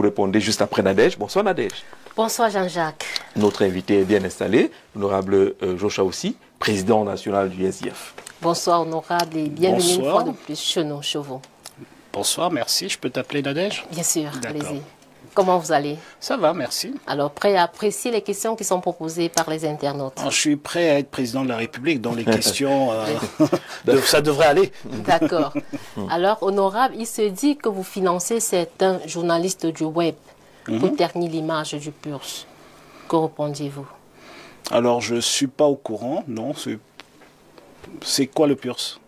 répondez juste après Nadège. Bonsoir Nadège. Bonsoir Jean-Jacques. Notre invité est bien installé, l'honorable Joshua aussi, président national du SDF. Bonsoir honorable et bienvenue Bonsoir. une fois de plus chez nous, Chauveau. Bonsoir, merci. Je peux t'appeler Nadège? Bien sûr, D'accord. allez-y. Comment vous allez? Ça va, merci. Alors, prêt à apprécier les questions qui sont proposées par les internautes? Je suis prêt à être président de la République, donc les questions, ça devrait aller. D'accord. Alors, honorable, il se dit que vous financez certains journalistes du web pour ternir l'image du PURS. Que répondiez-vous? Alors, je ne suis pas au courant, non. C'est quoi le PURS?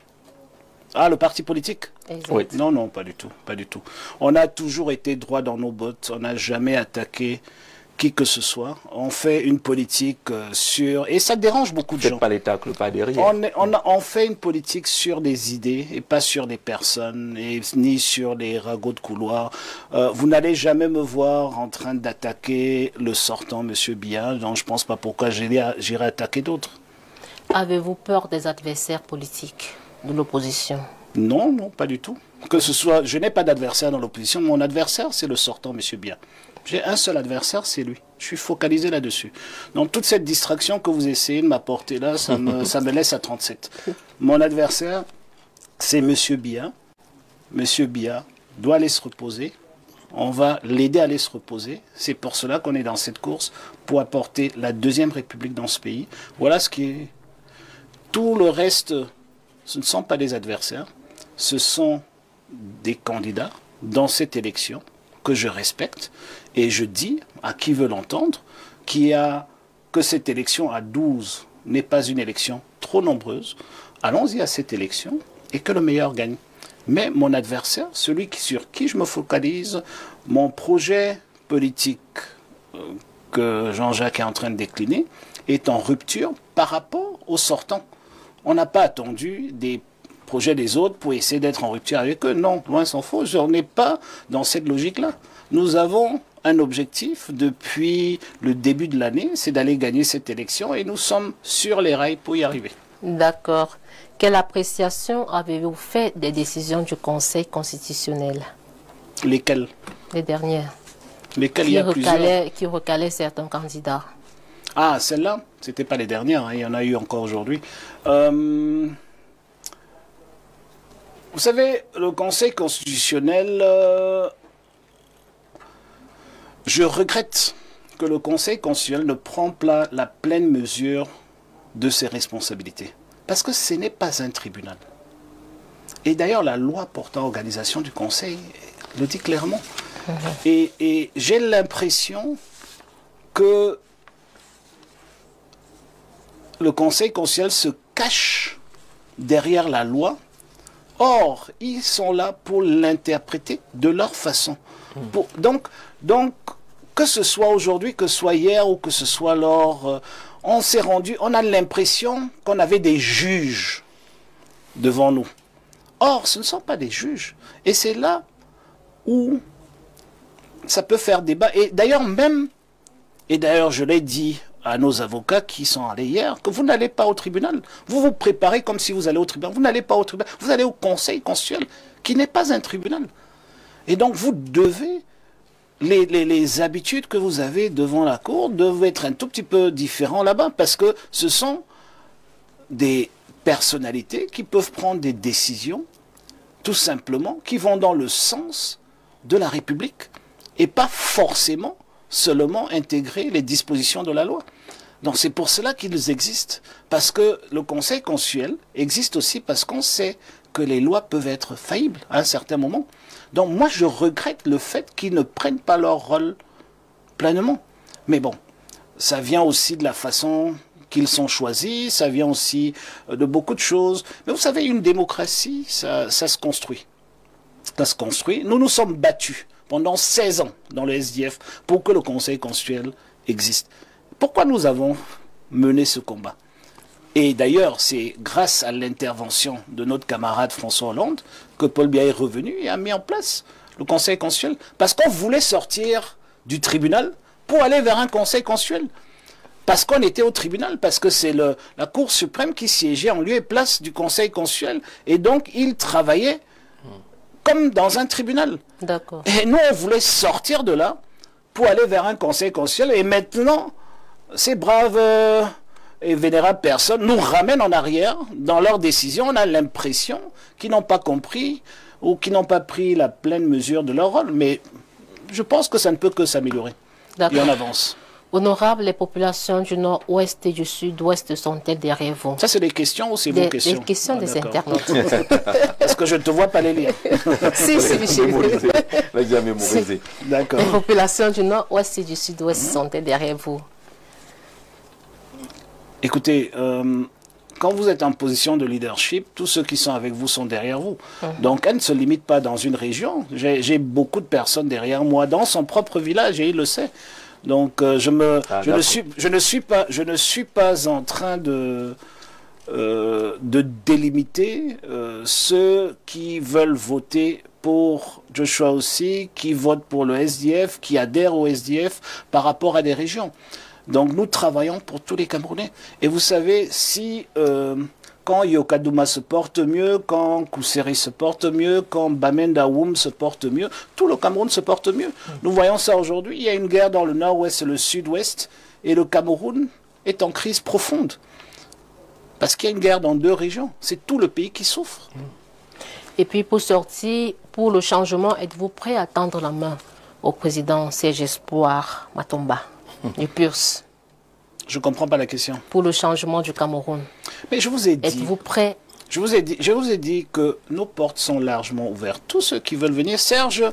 Ah, le parti politique? Exact. Oui. Non, non, pas du tout, pas du tout. On a toujours été droit dans nos bottes, on n'a jamais attaqué qui que ce soit. On fait une politique sur... Et ça dérange beaucoup de gens. Faites pas les tacles, pas derrière. On fait une politique sur des idées et pas sur des personnes, ni sur les ragots de couloir. Vous n'allez jamais me voir en train d'attaquer le sortant, Monsieur Biya, donc je ne pense pas pourquoi j'irai attaquer d'autres. Avez-vous peur des adversaires politiques de l'opposition? Non, non, pas du tout. Que ce soit, je n'ai pas d'adversaire dans l'opposition. Mon adversaire, c'est le sortant, Monsieur Biya. J'ai un seul adversaire, c'est lui. Je suis focalisé là-dessus. Donc toute cette distraction que vous essayez de m'apporter là, ça me laisse à 37. Mon adversaire, c'est Monsieur Biya. Monsieur Biya doit aller se reposer. On va l'aider à aller se reposer. C'est pour cela qu'on est dans cette course, pour apporter la deuxième République dans ce pays. Voilà ce qui est... Tout le reste, ce ne sont pas des adversaires. Ce sont des candidats dans cette élection que je respecte et je dis à qui veut l'entendre que cette élection à 12 n'est pas une élection trop nombreuse. Allons-y à cette élection et que le meilleur gagne. Mais mon adversaire, celui sur qui je me focalise, mon projet politique que Jean-Jacques est en train de décliner, est en rupture par rapport aux sortants. On n'a pas attendu des projets des autres pour essayer d'être en rupture avec eux. Non, loin s'en faut, je n'ai pas dans cette logique-là. Nous avons un objectif depuis le début de l'année, c'est d'aller gagner cette élection et nous sommes sur les rails pour y arriver. D'accord. Quelle appréciation avez-vous fait des décisions du Conseil constitutionnel? Lesquelles? Les dernières. Lesquelles? Il y a plusieurs. Qui recalaient certains candidats. Ah, celles-là, ce n'était pas les dernières, hein, il y en a eu encore aujourd'hui. Vous savez, le Conseil constitutionnel, je regrette que le Conseil constitutionnel ne prend pas la pleine mesure de ses responsabilités. Parce que ce n'est pas un tribunal. Et d'ailleurs, la loi portant organisation du Conseil le dit clairement. Et j'ai l'impression que le Conseil constitutionnel se cache derrière la loi. Or, ils sont là pour l'interpréter de leur façon. Donc, que ce soit aujourd'hui, que ce soit hier ou que ce soit lors, on a l'impression qu'on avait des juges devant nous. Or, ce ne sont pas des juges. Et c'est là où ça peut faire débat. Et d'ailleurs, je l'ai dit à nos avocats qui sont allés hier, que vous n'allez pas au tribunal. Vous vous préparez comme si vous allez au tribunal. Vous n'allez pas au tribunal. Vous allez au Conseil constitutionnel, qui n'est pas un tribunal. Et donc, vous devez... Les habitudes que vous avez devant la Cour doivent être un tout petit peu différents là-bas, parce que ce sont des personnalités qui peuvent prendre des décisions, tout simplement, qui vont dans le sens de la République, et pas forcément seulement intégrer les dispositions de la loi. Donc c'est pour cela qu'ils existent, parce que le Conseil constitutionnel existe aussi parce qu'on sait que les lois peuvent être faillibles à un certain moment. Donc moi je regrette le fait qu'ils ne prennent pas leur rôle pleinement. Mais bon, ça vient aussi de la façon qu'ils sont choisis, ça vient aussi de beaucoup de choses. Mais vous savez, une démocratie, ça se construit. Ça se construit. Nous nous sommes battus pendant 16 ans dans le SDF pour que le Conseil constitutionnel existe. Pourquoi nous avons mené ce combat? Et d'ailleurs, c'est grâce à l'intervention de notre camarade François Hollande que Paul Biya est revenu et a mis en place le Conseil constitutionnel. Parce qu'on voulait sortir du tribunal pour aller vers un Conseil constitutionnel. Parce qu'on était au tribunal, parce que c'est la Cour suprême qui siégeait en lieu et place du Conseil constitutionnel. Et donc, il travaillait comme dans un tribunal. D'accord. Et nous, on voulait sortir de là pour aller vers un conseil constitutionnel. Et maintenant, ces braves et vénérables personnes nous ramènent en arrière dans leurs décisions. On a l'impression qu'ils n'ont pas compris ou qu'ils n'ont pas pris la pleine mesure de leur rôle. Mais je pense que ça ne peut que s'améliorer. Et on avance. Honorable, les populations du nord-ouest et du sud-ouest sont-elles derrière vous? Ça, c'est des questions ou c'est vos questions? Des questions des internautes. Parce que je ne te vois pas les lire. Si, Mémorisé. Déjà mémorisé. D'accord. Les populations du nord-ouest et du sud-ouest sont-elles derrière vous? Écoutez, quand vous êtes en position de leadership, tous ceux qui sont avec vous sont derrière vous. Donc, elle ne se limite pas dans une région. J'ai beaucoup de personnes derrière moi dans son propre village et il le sait. Donc, je ne suis pas en train de délimiter ceux qui veulent voter pour Joshua aussi, qui votent pour le SDF, qui adhèrent au SDF par rapport à des régions. Donc, nous travaillons pour tous les Camerounais. Et vous savez, si quand Yokadouma se porte mieux, quand Kousseri se porte mieux, quand Bamenda Woum se porte mieux, tout le Cameroun se porte mieux. Nous voyons ça aujourd'hui. Il y a une guerre dans le nord-ouest et le sud-ouest, et le Cameroun est en crise profonde. Parce qu'il y a une guerre dans deux régions. C'est tout le pays qui souffre. Et puis, pour sortir, pour le changement, êtes-vous prêt à tendre la main au président Serge Espoir Matomba du PURS? Je ne comprends pas la question. Pour le changement du Cameroun. Mais je vous ai dit... Êtes-vous prêt? Je vous ai dit que nos portes sont largement ouvertes. Tous ceux qui veulent venir, Serge,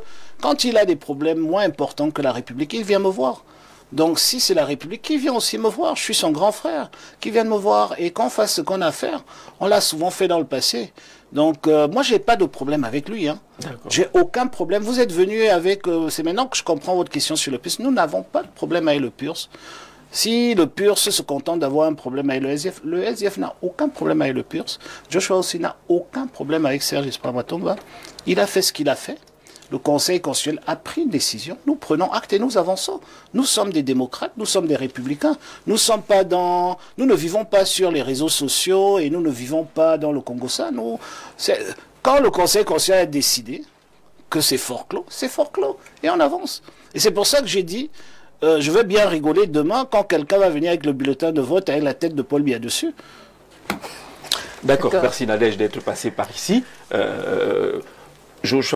quand il a des problèmes moins importants que la République, il vient me voir. Donc si c'est la République, qui vient aussi me voir. Je suis son grand frère, qui vient me voir. Et qu'on fasse ce qu'on a à faire, on l'a souvent fait dans le passé. Donc moi, j'ai pas de problème avec lui. Hein. J'ai aucun problème. Vous êtes venu avec... c'est maintenant que je comprends votre question sur le PURS. Nous n'avons pas de problème avec le PURS. Si le PURS se contente d'avoir un problème avec le SDF n'a aucun problème avec le PURS. Joshua aussi n'a aucun problème avec Serge Espoir Matomba. Il a fait ce qu'il a fait. Le Conseil constitutionnel a pris une décision. Nous prenons acte et nous avançons. Nous sommes des démocrates, nous sommes des républicains. Nous ne vivons pas sur les réseaux sociaux et nous ne vivons pas dans le Congo-Ça. Quand le Conseil constitutionnel a décidé que c'est fort clos, c'est fort clos. Et on avance. Et c'est pour ça que j'ai dit... je vais bien rigoler demain quand quelqu'un va venir avec le bulletin de vote avec la tête de Paul Biya dessus. D'accord, merci Nadège d'être passé par ici. Joshua